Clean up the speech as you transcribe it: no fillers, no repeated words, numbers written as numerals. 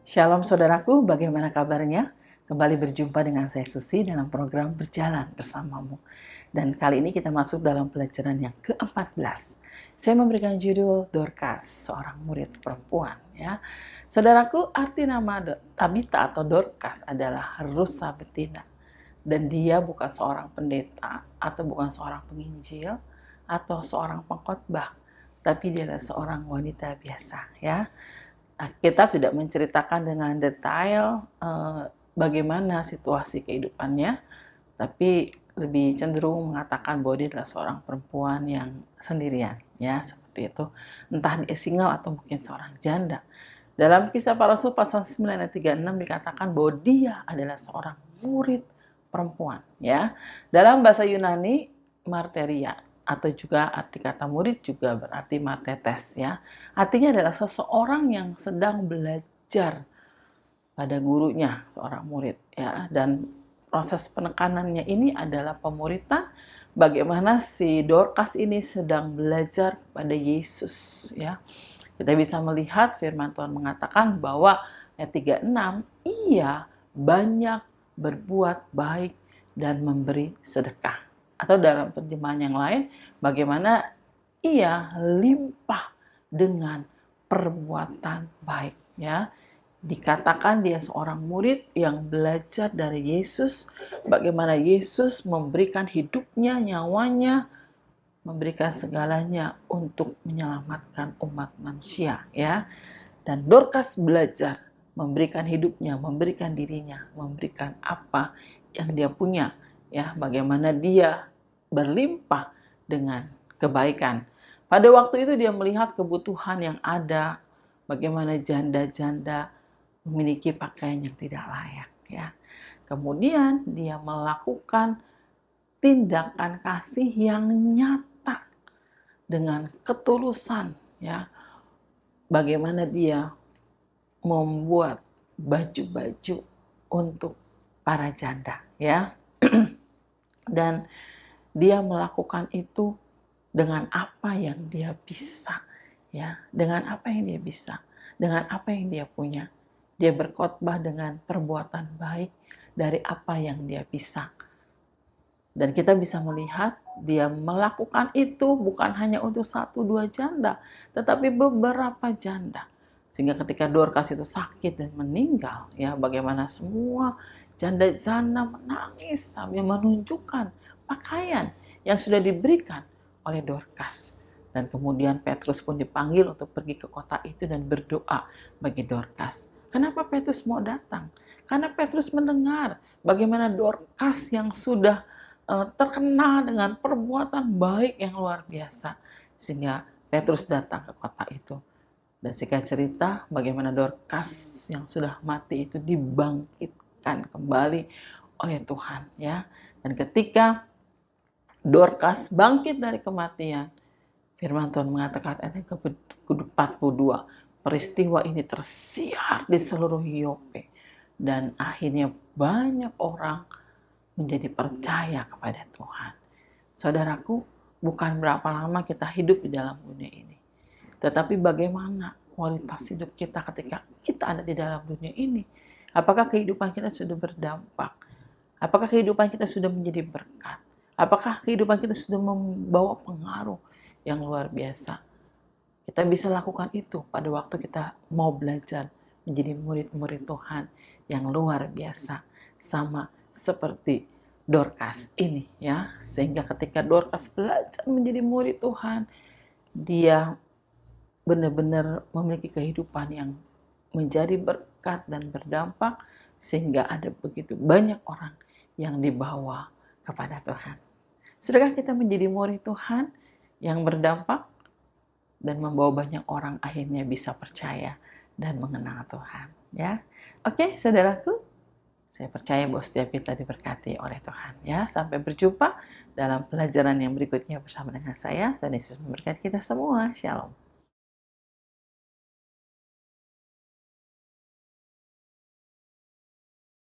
Shalom saudaraku, bagaimana kabarnya? Kembali berjumpa dengan saya Susi dalam program Berjalan Bersamamu. Dan kali ini kita masuk dalam pelajaran yang ke-14. Saya memberikan judul Dorcas, seorang murid perempuan. Ya, saudaraku, arti nama Tabita atau Dorcas adalah rusa betina. Dan dia bukan seorang pendeta atau bukan seorang penginjil atau seorang pengkhotbah, tapi dia adalah seorang wanita biasa. Ya, kita tidak menceritakan dengan detail bagaimana situasi kehidupannya, tapi lebih cenderung mengatakan bahwa dia adalah seorang perempuan yang sendirian, ya seperti itu. Entah dia single atau mungkin seorang janda. Dalam Kisah Para Rasul pasal 9 ayat 36 dikatakan bahwa dia adalah seorang murid perempuan, ya. Dalam bahasa Yunani, marteria atau juga arti kata murid juga berarti matetes, ya. Artinya adalah seseorang yang sedang belajar pada gurunya, seorang murid, ya. Dan proses penekanannya ini adalah pemuritan, bagaimana si Dorcas ini sedang belajar pada Yesus, ya. Kita bisa melihat firman Tuhan mengatakan bahwa ayat 36, ia banyak berbuat baik dan memberi sedekah. Atau dalam terjemahan yang lain, bagaimana ia limpah dengan perbuatan baik, ya. Dikatakan dia seorang murid yang belajar dari Yesus, bagaimana Yesus memberikan hidupnya, nyawanya, memberikan segalanya untuk menyelamatkan umat manusia, ya. Dan Dorcas belajar memberikan hidupnya, memberikan dirinya, memberikan apa yang dia punya, ya, bagaimana dia berlimpah dengan kebaikan. Pada waktu itu dia melihat kebutuhan yang ada, bagaimana janda-janda memiliki pakaian yang tidak layak, ya. Kemudian dia melakukan tindakan kasih yang nyata dengan ketulusan, ya. Bagaimana dia membuat baju-baju untuk para janda, ya. Dan dia melakukan itu dengan apa yang dia bisa, ya, dengan apa yang dia bisa, dengan apa yang dia punya. Dia berkhotbah dengan perbuatan baik dari apa yang dia bisa. Dan kita bisa melihat dia melakukan itu bukan hanya untuk 1-2 janda, tetapi beberapa janda. Sehingga ketika Dorcas itu sakit dan meninggal, ya, bagaimana semua janda-janda menangis sambil menunjukkan pakaian yang sudah diberikan oleh Dorcas. Dan kemudian Petrus pun dipanggil untuk pergi ke kota itu dan berdoa bagi Dorcas. Kenapa Petrus mau datang? Karena Petrus mendengar bagaimana Dorcas yang sudah terkenal dengan perbuatan baik yang luar biasa. Sehingga Petrus datang ke kota itu. Dan singkat cerita, bagaimana Dorcas yang sudah mati itu dibangkitkan kembali oleh Tuhan, ya. Dan ketika Dorcas bangkit dari kematian, firman Tuhan mengatakan ayat ke-42, peristiwa ini tersiar di seluruh Yope dan akhirnya banyak orang menjadi percaya kepada Tuhan. Saudaraku, bukan berapa lama kita hidup di dalam dunia ini, tetapi bagaimana kualitas hidup kita ketika kita ada di dalam dunia ini. Apakah kehidupan kita sudah berdampak? Apakah kehidupan kita sudah menjadi berkat? Apakah kehidupan kita sudah membawa pengaruh yang luar biasa? Kita bisa lakukan itu pada waktu kita mau belajar menjadi murid-murid Tuhan yang luar biasa, sama seperti Dorcas ini, ya. Sehingga ketika Dorcas belajar menjadi murid Tuhan, dia benar-benar memiliki kehidupan yang menjadi berkat dan berdampak, sehingga ada begitu banyak orang yang dibawa kepada Tuhan. Sudahkah kita menjadi murid Tuhan yang berdampak dan membawa banyak orang akhirnya bisa percaya dan mengenal Tuhan, ya. Oke, saudaraku, saya percaya bahwa setiap kita diberkati oleh Tuhan, ya. Sampai berjumpa dalam pelajaran yang berikutnya bersama dengan saya. Tuhan Yesus memberkati kita semua. Shalom.